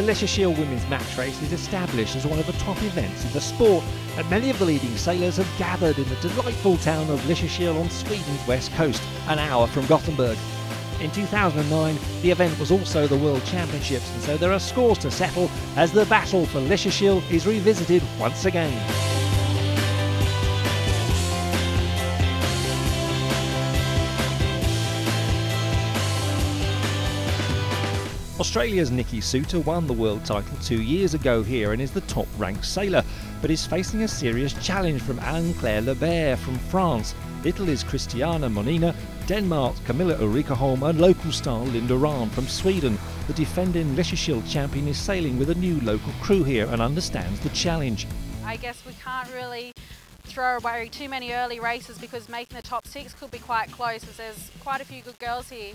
Lysekil women's match race is established as one of the top events in the sport, and many of the leading sailors have gathered in the delightful town of Lysekil on Sweden's west coast, an hour from Gothenburg. In 2009, the event was also the World Championships, and so there are scores to settle as the battle for Lysekil is revisited once again. Australia's Nikki Suter won the world title 2 years ago here and is the top-ranked sailor, but is facing a serious challenge from Anne-Claire Lebert from France, Italy's Christiana Monina, Denmark's Camilla Ulrikholm and local star Linda Rahn from Sweden. The defending Lysekil champion is sailing with a new local crew here and understands the challenge. I guess we can't really throw away too many early races because making the top 6 could be quite close, because there's quite a few good girls here.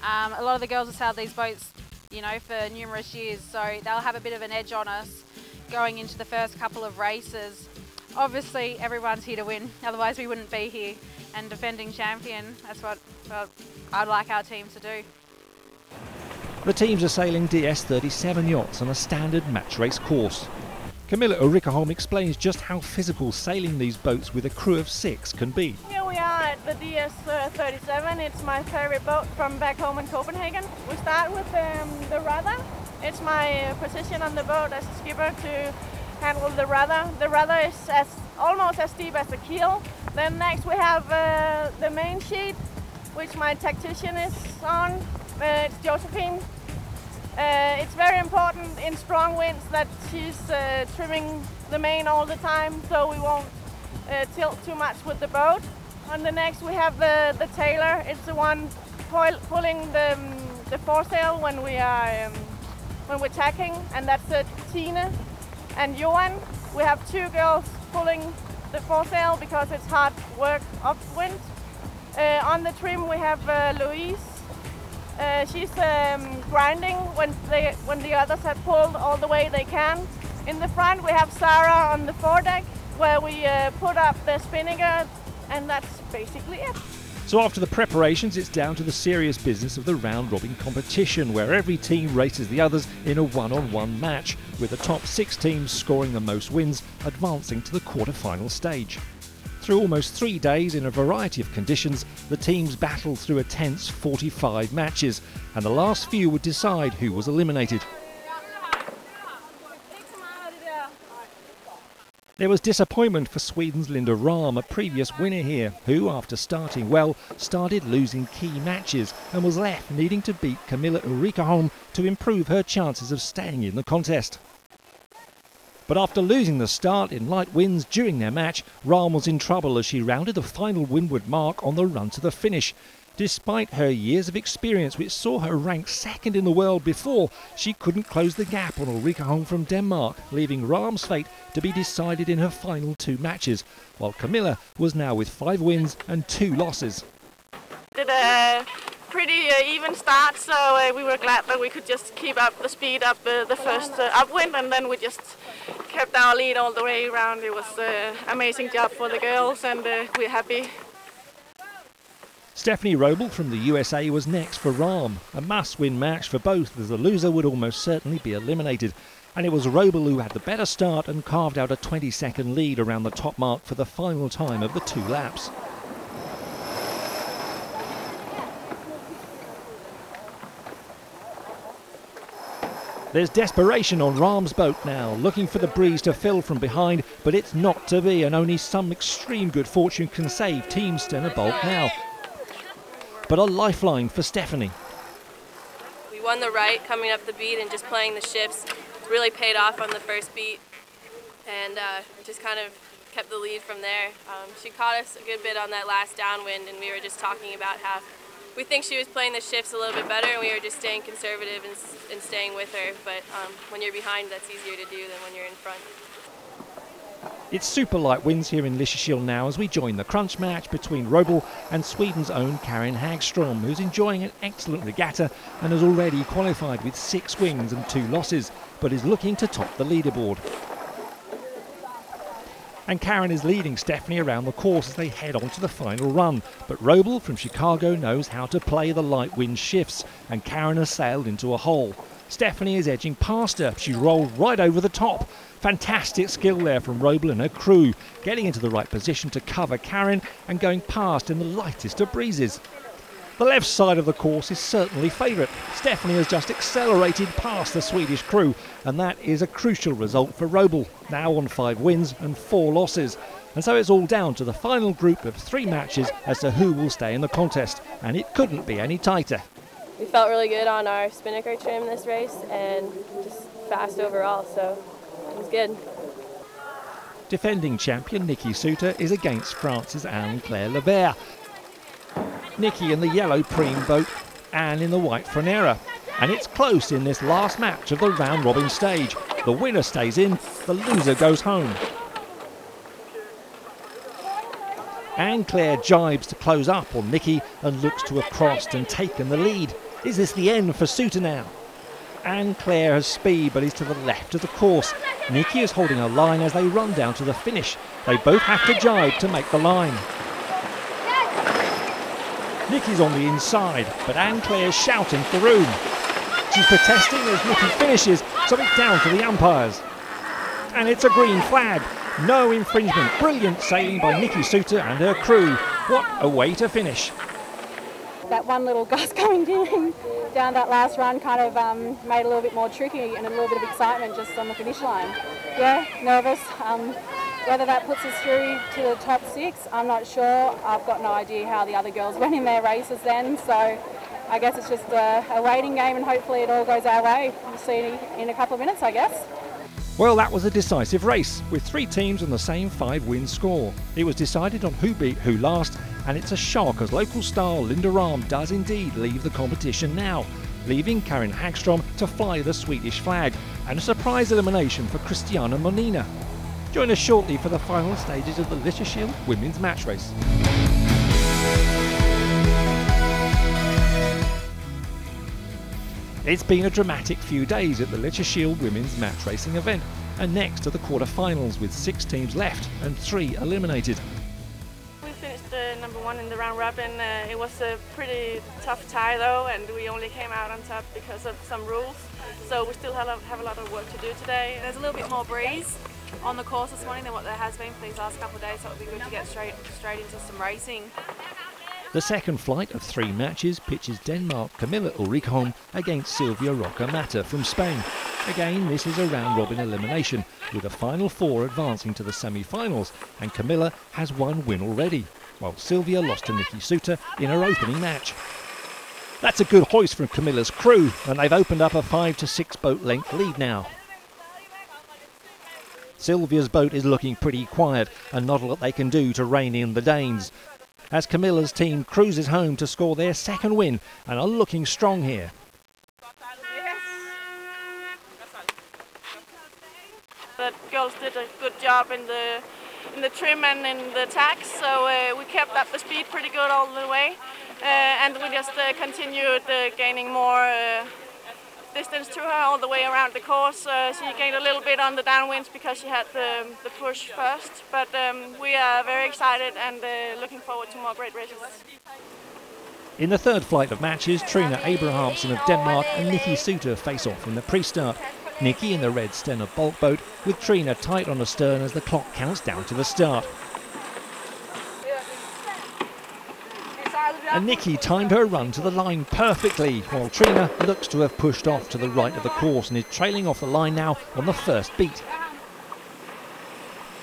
A lot of the girls have sailed these boats, you know, for numerous years, so they'll have a bit of an edge on us going into the first couple of races. Obviously everyone's here to win, otherwise we wouldn't be here, and defending champion, that's what I'd like our team to do. The teams are sailing DS-37 yachts on a standard match race course. Camilla Ulrikholm explains just how physical sailing these boats with a crew of 6 can be. Here we are at the DS-37. It's my favorite boat from back home in Copenhagen. We start with the rudder. It's my position on the boat as a skipper to handle the rudder. The rudder is almost as deep as the keel. Then next we have the main sheet, which my tactician is on. It's Josephine. It's very important in strong winds that she's trimming the main all the time, so we won't tilt too much with the boat. On the next we have the tailor. It's the one pulling the foresail when we're tacking, and that's Tina and Johan. We have 2 girls pulling the foresail because it's hard work upwind. On the trim we have Louise. She's grinding when the others have pulled all the way they can. In the front we have Sarah on the foredeck, where we put up the spinnaker, and that's basically it. So after the preparations, it's down to the serious business of the round-robin competition, where every team races the others in a one-on-one match, with the top 6 teams scoring the most wins, advancing to the quarter-final stage. Through almost 3 days in a variety of conditions, the teams battled through a tense 45 matches, and the last few would decide who was eliminated. There was disappointment for Sweden's Linda Rahn, a previous winner here, who, after starting well, started losing key matches and was left needing to beat Camilla Ulrikholm to improve her chances of staying in the contest. But after losing the start in light winds during their match, Rahn was in trouble as she rounded the final windward mark on the run to the finish. Despite her years of experience, which saw her ranked 2nd in the world before, she couldn't close the gap on Ulrikholm from Denmark, leaving Rahn's fate to be decided in her final 2 matches, while Camilla was now with 5 wins and 2 losses. Did a pretty even start, so we were glad that we could just keep up the speed up the first upwind, and then we just kept our lead all the way around. It was an amazing job for the girls, and we're happy. Stephanie Roble from the USA was next for Rahn, a must-win match for both, as the loser would almost certainly be eliminated. And it was Roble who had the better start and carved out a 20-second lead around the top mark for the final time of the 2 laps. There's desperation on Rahn's boat now, looking for the breeze to fill from behind, but it's not to be, and only some extreme good fortune can save Team Stena Bulk now. But a lifeline for Stephanie. We won the right coming up the beat, and just playing the shifts really paid off on the first beat, and just kind of kept the lead from there. She caught us a good bit on that last downwind, and we were just talking about how we think she was playing the shifts a little bit better, and we were just staying conservative and staying with her. But when you're behind, that's easier to do than when you're in front. It's super light winds here in Lysekil now as we join the crunch match between Roble and Sweden's own Karin Hagstrom, who's enjoying an excellent regatta and has already qualified with 6 wins and 2 losses, but is looking to top the leaderboard. And Karin is leading Stephanie around the course as they head on to the final run. But Roble from Chicago knows how to play the light wind shifts, and Karin has sailed into a hole. Stephanie is edging past her. She rolled right over the top. Fantastic skill there from Roble and her crew, getting into the right position to cover Karin and going past in the lightest of breezes. The left side of the course is certainly favourite. Stephanie has just accelerated past the Swedish crew, and that is a crucial result for Roble, now on 5 wins and 4 losses. And so it's all down to the final group of 3 matches as to who will stay in the contest, and it couldn't be any tighter. We felt really good on our spinnaker trim this race and just fast overall, so it was good. Defending champion Nikki Suter is against France's Anne-Claire Lebert. Nikki in the yellow Priem boat, Anne in the white Frenera. And it's close in this last match of the round-robin stage. The winner stays in, the loser goes home. Anne-Claire jibes to close up on Nikki and looks to have crossed and taken the lead. Is this the end for Suter now? Anne-Claire has speed but is to the left of the course. Nikki is holding her line as they run down to the finish. They both have to jibe to make the line. Nikki's on the inside, but Anne-Claire's shouting for room. She's protesting as Nikki finishes, so it's down to the umpires. And it's a green flag. No infringement. Brilliant sailing by Nikki Suter and her crew. What a way to finish. That one little gust coming down that last run kind of made it a little bit more tricky and a little bit of excitement just on the finish line. Yeah, nervous. Whether that puts us through to the top 6, I'm not sure. I've got no idea how the other girls went in their races then, so I guess it's just a waiting game and hopefully it all goes our way. We'll see in a couple of minutes, I guess. Well, that was a decisive race, with 3 teams on the same 5-win score. It was decided on who beat who last, and it's a shock as local star Linda Rahm does indeed leave the competition now, leaving Karin Hagstrom to fly the Swedish flag, and a surprise elimination for Christiana Monina. Join us shortly for the final stages of the Lysekil women's match race. It's been a dramatic few days at the Lysekil women's match racing event, and next to the quarter-finals with 6 teams left and 3 eliminated. We finished number 1 in the round robin. It was a pretty tough tie though, and we only came out on top because of some rules. So we still have a lot of work to do today. There's a little bit more breeze on the course this morning than what there has been for these last couple of days, so it would be good to get straight into some racing. The second flight of 3 matches pitches Denmark Camilla Ulrikholm against Silvia Roca Mata from Spain. Again, this is a round-robin elimination, with the final 4 advancing to the semi-finals, and Camilla has 1 win already, while Silvia lost to Nikki Suter in her opening match. That's a good hoist from Camilla's crew, and they've opened up a 5 to 6 boat length lead now. Silvia's boat is looking pretty quiet, and not a lot they can do to rein in the Danes, as Camilla's team cruises home to score their 2nd win and are looking strong here. The girls did a good job in the trim and in the tacks, so we kept up the speed pretty good all the way, and we just continued gaining more distance to her all the way around the course. She gained a little bit on the downwinds because she had the push first, but we are very excited and looking forward to more great races. In the 3rd flight of matches, Trina Abrahamsen of Denmark and Nikki Suter face off in the pre-start. Nikki in the red Stena bulk boat, with Trina tight on the stern as the clock counts down to the start. And Nikki timed her run to the line perfectly, while Trina looks to have pushed off to the right of the course and is trailing off the line now on the 1st beat.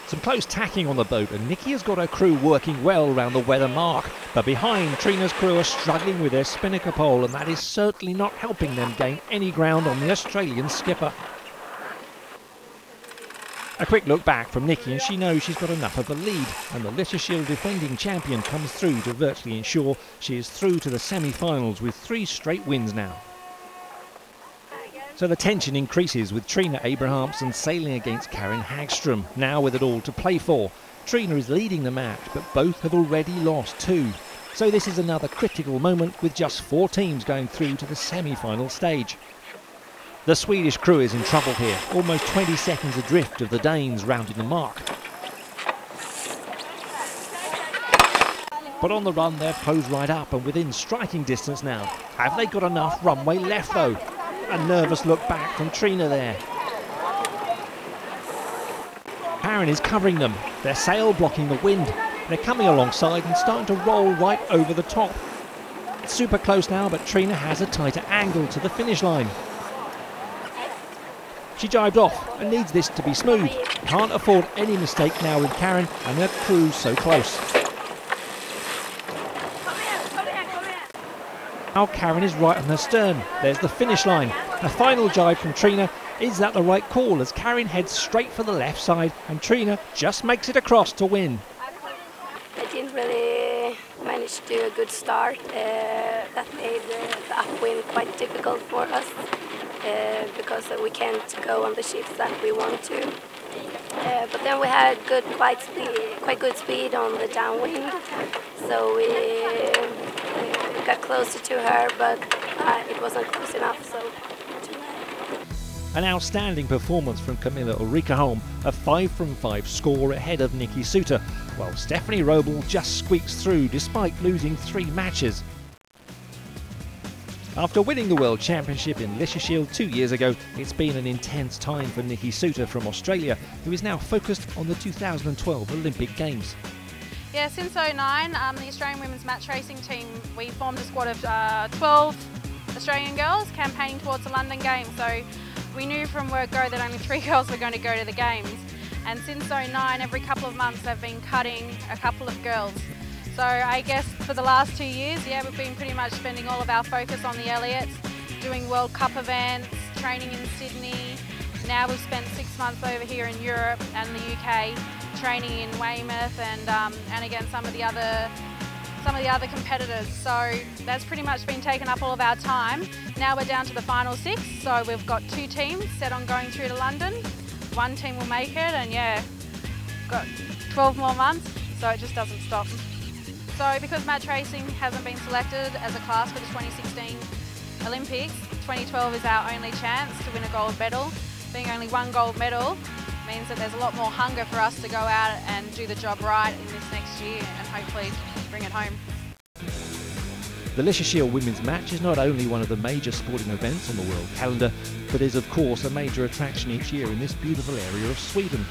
Some close tacking on the boat, and Nikki has got her crew working well around the weather mark, but behind, Trina's crew are struggling with their spinnaker pole, and that is certainly not helping them gain any ground on the Australian skipper. A quick look back from Nikki, and she knows she's got enough of a lead, and the Lysekil defending champion comes through to virtually ensure she is through to the semi-finals with 3 straight wins now. So the tension increases with Trina Abrahamsen sailing against Karin Hagstrom, now with it all to play for. Trina is leading the match, but both have already lost 2. So this is another critical moment with just 4 teams going through to the semi-final stage. The Swedish crew is in trouble here, almost 20 seconds adrift of the Danes rounding the mark. But on the run they're closed right up and within striking distance now. Have they got enough runway left though? A nervous look back from Trina there. Karen is covering them, their sail blocking the wind. They're coming alongside and starting to roll right over the top. It's super close now, but Trina has a tighter angle to the finish line. She jibed off and needs this to be smooth. Can't afford any mistake now with Karen and her crew so close. Now Karen is right on her stern. There's the finish line. A final jibe from Trina. Is that the right call as Karen heads straight for the left side and Trina just makes it across to win? I didn't really manage to do a good start. That made the upwind quite difficult for us because we can't go on the shifts that we want to. But then we had quite good speed on the downwind, so we got closer to her, but it wasn't close enough. So. An outstanding performance from Camilla Ulrikaholm, a 5 from 5 score ahead of Nikki Suter, while Stephanie Roble just squeaks through despite losing 3 matches. After winning the World Championship in Lysekil 2 years ago, it's been an intense time for Nikki Suter from Australia, who is now focused on the 2012 Olympic Games. Yeah, since 2009, the Australian women's match racing team, we formed a squad of 12 Australian girls campaigning towards the London Games. So we knew from word go that only 3 girls were going to go to the Games. And since 2009, every couple of months they've been cutting a couple of girls. So I guess for the last 2 years, yeah, we've been pretty much spending all of our focus on the Elliots, doing World Cup events, training in Sydney. Now we've spent 6 months over here in Europe and the UK, training in Weymouth and again some of the other competitors. So that's pretty much been taken up all of our time. Now we're down to the final 6, so we've got 2 teams set on going through to London. 1 team will make it, and yeah, got 12 more months, so it just doesn't stop. So because match racing hasn't been selected as a class for the 2016 Olympics, 2012 is our only chance to win a gold medal. Being only 1 gold medal means that there's a lot more hunger for us to go out and do the job right in this next year and hopefully bring it home. The Lysekil women's match is not only one of the major sporting events on the world calendar, but is of course a major attraction each year in this beautiful area of Sweden.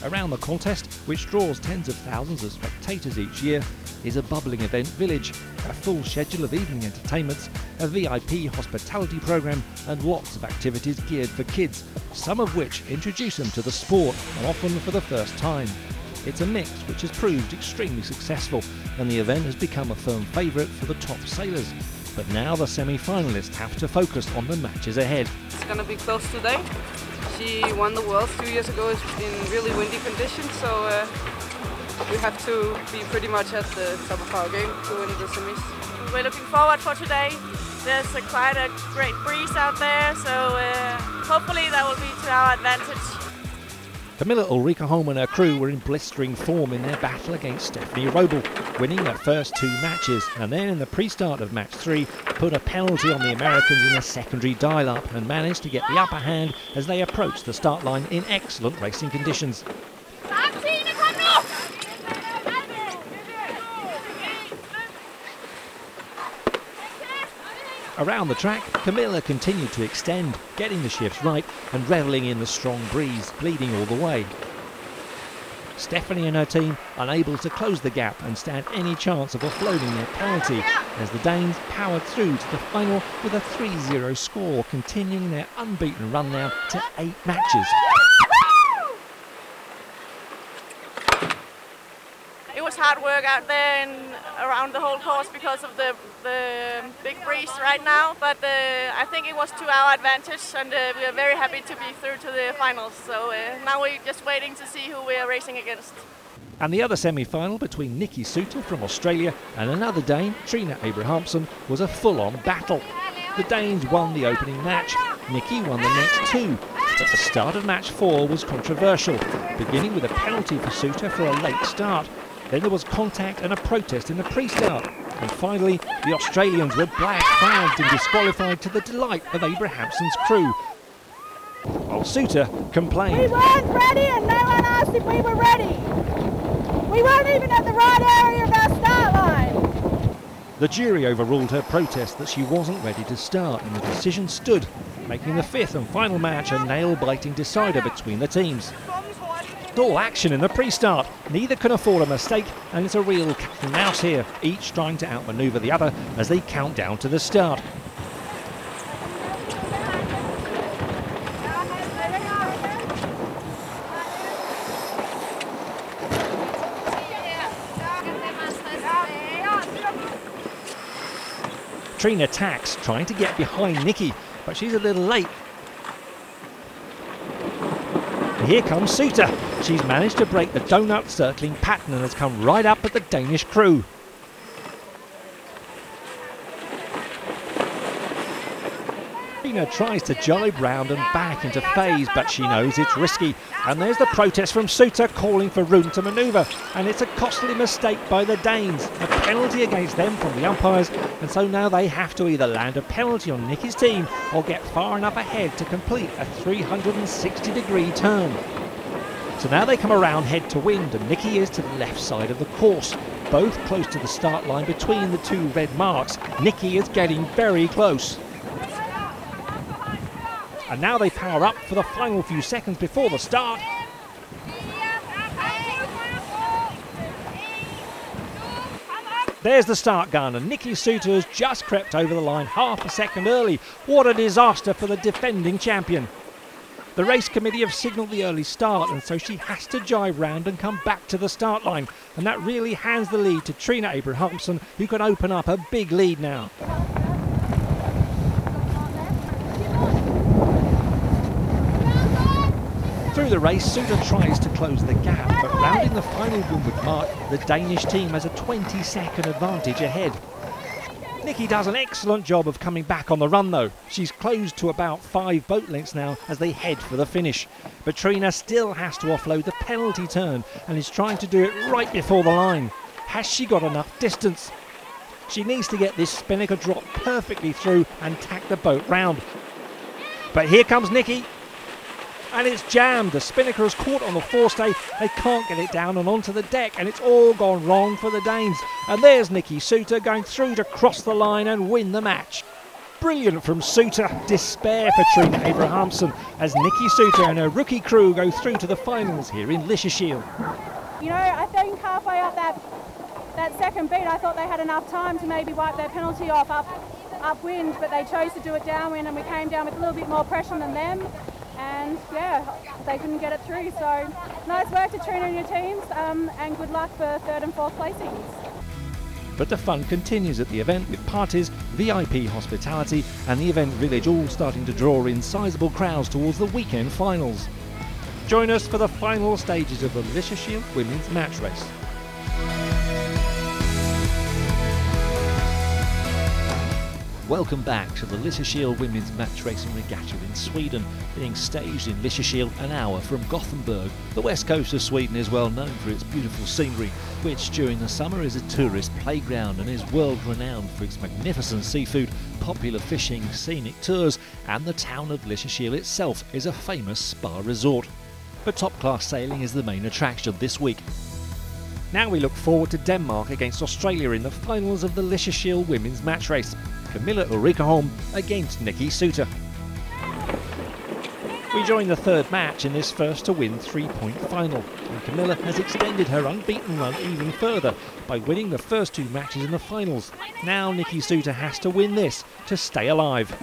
Around the contest, which draws tens of thousands of spectators each year, is a bubbling event village, a full schedule of evening entertainments, a VIP hospitality programme and lots of activities geared for kids, some of which introduce them to the sport, often for the first time. It's a mix which has proved extremely successful and the event has become a firm favourite for the top sailors. But now the semi-finalists have to focus on the matches ahead. It's going to be close today. She won the World 2 years ago in really windy conditions, so we have to be pretty much at the top of our game to win the semis. We're looking forward for today. There's quite a great breeze out there, so hopefully that will be to our advantage. Camilla Ulrikaholm and her crew were in blistering form in their battle against Stephanie Roble, winning their first 2 matches, and then in the pre-start of match 3 put a penalty on the Americans in a secondary dial-up and managed to get the upper hand as they approached the start line in excellent racing conditions. Around the track, Camilla continued to extend, getting the shifts right and revelling in the strong breeze, bleeding all the way. Stephanie and her team unable to close the gap and stand any chance of offloading their penalty as the Danes powered through to the final with a 3-0 score, continuing their unbeaten run now to 8 matches. It was hard work out there and around the whole course because of the big breeze right now, but I think it was to our advantage, and we are very happy to be through to the finals. So now we're just waiting to see who we are racing against. And the other semi-final between Nikki Suter from Australia and another Dane, Trina Abrahamsson, was a full-on battle. The Danes won the opening match, Nikki won the next 2, but the start of match 4 was controversial, beginning with a penalty for Suter for a late start. Then there was contact and a protest in the pre-start. And finally, the Australians were black flagged and disqualified to the delight of Abrahamsson's crew. While Suter complained. We weren't ready and no one asked if we were ready. We weren't even at the right area of our start line. The jury overruled her protest that she wasn't ready to start and the decision stood. making the fifth and final match a nail-biting decider between the teams. All action in the pre-start, neither can afford a mistake, and it's a real cat and mouse here, each trying to outmaneuver the other as they count down to the start. Trina tacks, trying to get behind Nikki, but she's a little late. Here comes Suter. She's managed to break the donut circling pattern and has come right up at the Danish crew. Trina tries to jibe round and back into phase, but she knows it's risky. And there's the protest from Suter calling for room to manoeuvre. And it's a costly mistake by the Danes. A penalty against them from the umpires. And so now they have to either land a penalty on Nikki's team or get far enough ahead to complete a 360-degree turn. So now they come around head to wind, and Nikki is to the left side of the course. Both close to the start line between the two red marks. Nikki is getting very close. And now they power up for the final few seconds before the start. There's the start gun, and Nikki Suter has just crept over the line half a second early. What a disaster for the defending champion. The race committee have signalled the early start, and so she has to jibe round and come back to the start line. And that really hands the lead to Trina Abrahamsson, who can open up a big lead now. Through the race, Suter tries to close the gap, but rounding the final windward mark, the Danish team has a 20-second advantage ahead. Nikki does an excellent job of coming back on the run though. She's closed to about 5 boat lengths now as they head for the finish. But Trina still has to offload the penalty turn and is trying to do it right before the line. Has she got enough distance? She needs to get this spinnaker drop perfectly through and tack the boat round. But here comes Nikki. And it's jammed. The spinnaker is caught on the forestay. They can't get it down and onto the deck, and it's all gone wrong for the Danes. And there's Nikki Suter going through to cross the line and win the match. Brilliant from Suter. Despair for Trina Abrahamsson as Nikki Suter and her rookie crew go through to the finals here in Lysekil. You know, I think halfway up that second beat, I thought they had enough time to maybe wipe their penalty off upwind, but they chose to do it downwind, and we came down with a little bit more pressure than them. And yeah, they couldn't get it through. So nice work to Trina and your teams, and good luck for 3rd and 4th placings. But the fun continues at the event with parties, VIP hospitality and the event village all starting to draw in sizable crowds towards the weekend finals. Join us for the final stages of the Lysekil women's match race. Welcome back to the Lysekil Women's Match Racing Regatta in Sweden, being staged in Lysekil, an hour from Gothenburg. The west coast of Sweden is well known for its beautiful scenery, which during the summer is a tourist playground and is world renowned for its magnificent seafood, popular fishing, scenic tours, and the town of Lysekil itself is a famous spa resort. But top-class sailing is the main attraction this week. Now we look forward to Denmark against Australia in the finals of the Lysekil Women's Match Race. Camilla Ulrikholm against Nikki Suter. We join the third match in this first to win 3-point final, and Camilla has extended her unbeaten run even further by winning the first 2 matches in the finals. Now Nikki Suter has to win this to stay alive.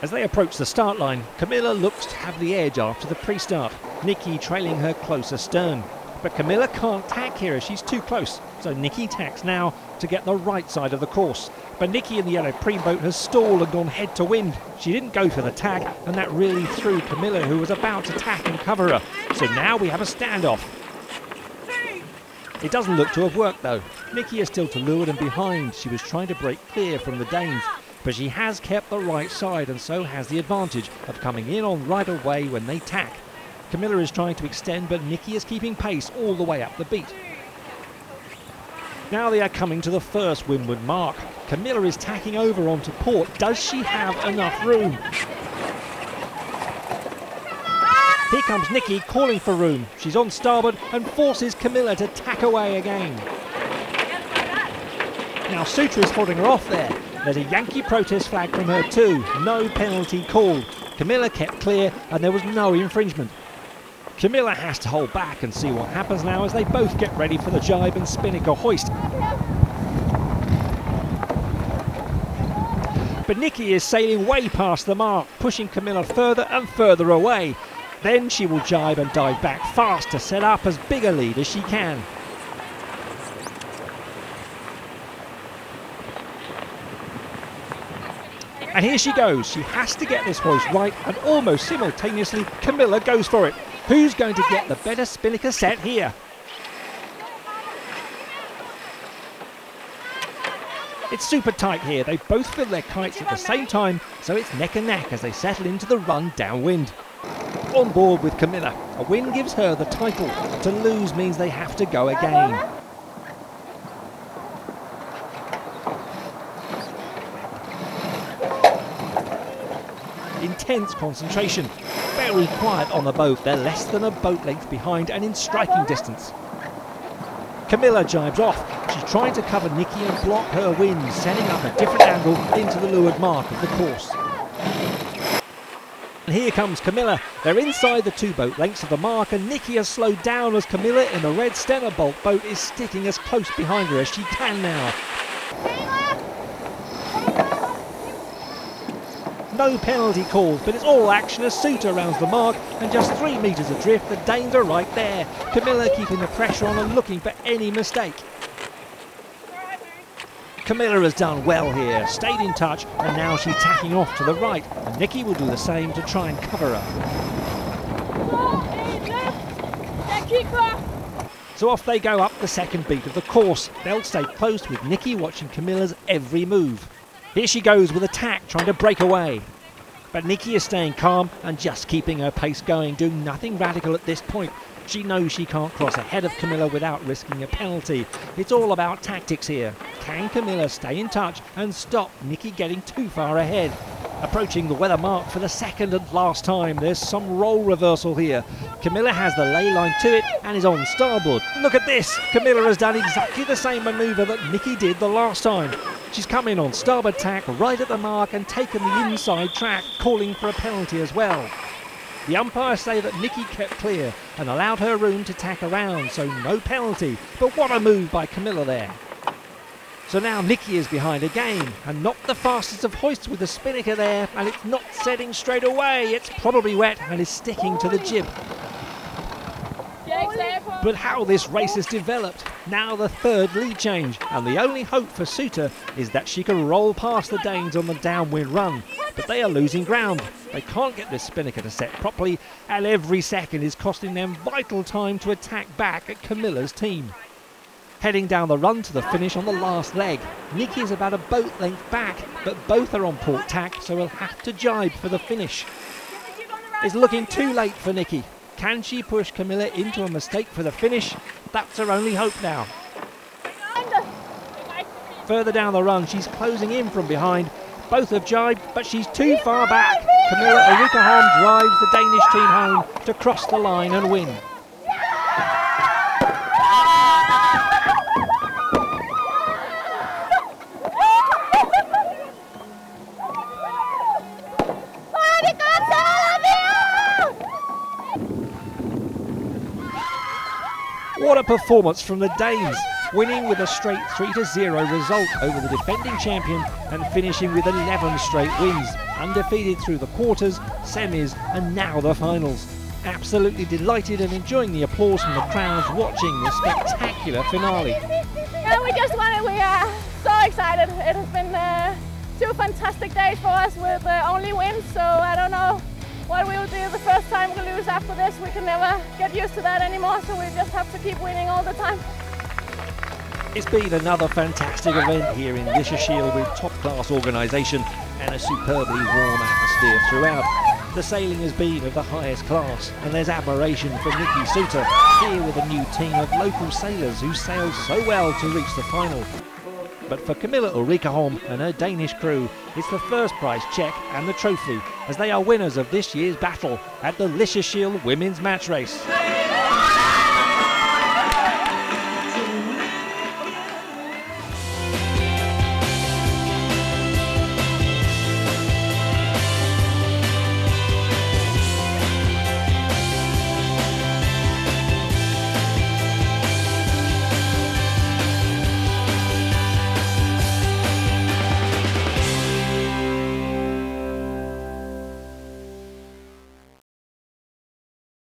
As they approach the start line, Camilla looks to have the edge after the pre-start, Nikki trailing her close astern. But Camilla can't tack here as she's too close, so Nikki tacks now to get the right side of the course. But Nikki in the yellow preem boat has stalled and gone head to wind. She didn't go for the tag, and that really threw Camilla, who was about to tack and cover her. So now we have a standoff. It doesn't look to have worked though. Nikki is still to leeward and behind. She was trying to break clear from the Danes, but she has kept the right side and so has the advantage of coming in on right away when they tack. Camilla is trying to extend, but Nikki is keeping pace all the way up the beat. Now they are coming to the first windward mark. Camilla is tacking over onto port. Does she have enough room? Here comes Nikki calling for room. She's on starboard and forces Camilla to tack away again. Now Suter is holding her off there, There's a Yankee protest flag from her too. No penalty called. Camilla kept clear and there was no infringement. Camilla has to hold back and see what happens now as they both get ready for the jibe and spinnaker hoist. But Nikki is sailing way past the mark, pushing Camilla further and further away. Then she will jibe and dive back fast to set up as big a lead as she can. And here she goes. She has to get this hoist right, and almost simultaneously Camilla goes for it. Who's going to get the better spinnaker set here? It's super tight here. They both fill their kites at the same time, so it's neck and neck as they settle into the run downwind. On board with Camilla. A win gives her the title. To lose means they have to go again. Intense concentration. Very quiet on the boat. They're less than a boat length behind and in striking distance. Camilla jibes off. She's trying to cover Nikki and block her wind, setting up a different angle into the leeward mark of the course. And here comes Camilla. They're inside the 2 boat lengths of the mark, and Nikki has slowed down as Camilla in the red Stena bulk boat is sticking as close behind her as she can now. No penalty called, but it's all action as Suter rounds the mark, and just 3 metres adrift, the Danes are right there. Camilla keeping the pressure on and looking for any mistake. Camilla has done well here, stayed in touch, and now she's tacking off to the right, and Nikki will do the same to try and cover her. So off they go up the second beat of the course. They'll stay close with Nikki watching Camilla's every move. Here she goes with a tack, trying to break away. But Nikki is staying calm and just keeping her pace going, doing nothing radical at this point. She knows she can't cross ahead of Camilla without risking a penalty. It's all about tactics here. Can Camilla stay in touch and stop Nikki getting too far ahead? Approaching the weather mark for the second and last time. There's some role reversal here. Camilla has the ley line to it and is on starboard. Look at this. Camilla has done exactly the same manoeuvre that Nikki did the last time. She's come in on starboard tack right at the mark and taken the inside track, calling for a penalty as well. The umpires say that Nikki kept clear and allowed her room to tack around, so no penalty. But what a move by Camilla there. So now Nikki is behind again, and not the fastest of hoists with the spinnaker there, and it's not setting straight away. It's probably wet and is sticking to the jib. But how this race has developed. Now the 3rd lead change, and the only hope for Suter is that she can roll past the Danes on the downwind run. But they are losing ground. They can't get this spinnaker to set properly, and every second is costing them vital time to attack back at Camilla's team. Heading down the run to the finish on the last leg. Nikki is about a boat length back, but both are on port tack, so we'll have to jibe for the finish. It's looking too late for Nikki. Can she push Camilla into a mistake for the finish? That's her only hope now. Further down the run, she's closing in from behind. Both have jibed, but she's too far back. Camilla Erikaholm drives the Danish team home to cross the line and win. What a performance from the Danes, winning with a straight 3-0 result over the defending champion and finishing with 11 straight wins, undefeated through the quarters, semis and now the finals. Absolutely delighted and enjoying the applause from the crowds watching the spectacular finale. Yeah, we just won it. We are so excited. It has been 2 fantastic days for us with only wins, so I don't know what we will do the first time we lose after this. We can never get used to that anymore, so we just have to keep winning all the time. It's been another fantastic event here in Lysekil with top-class organisation and a superbly warm atmosphere throughout. The sailing has been of the highest class, and there's admiration for Nikki Suter, here with a new team of local sailors who sailed so well to reach the final. But for Camilla Erikaholm and her Danish crew, it's the first prize check and the trophy, as they are winners of this year's battle at the Lysekil Women's Match Race.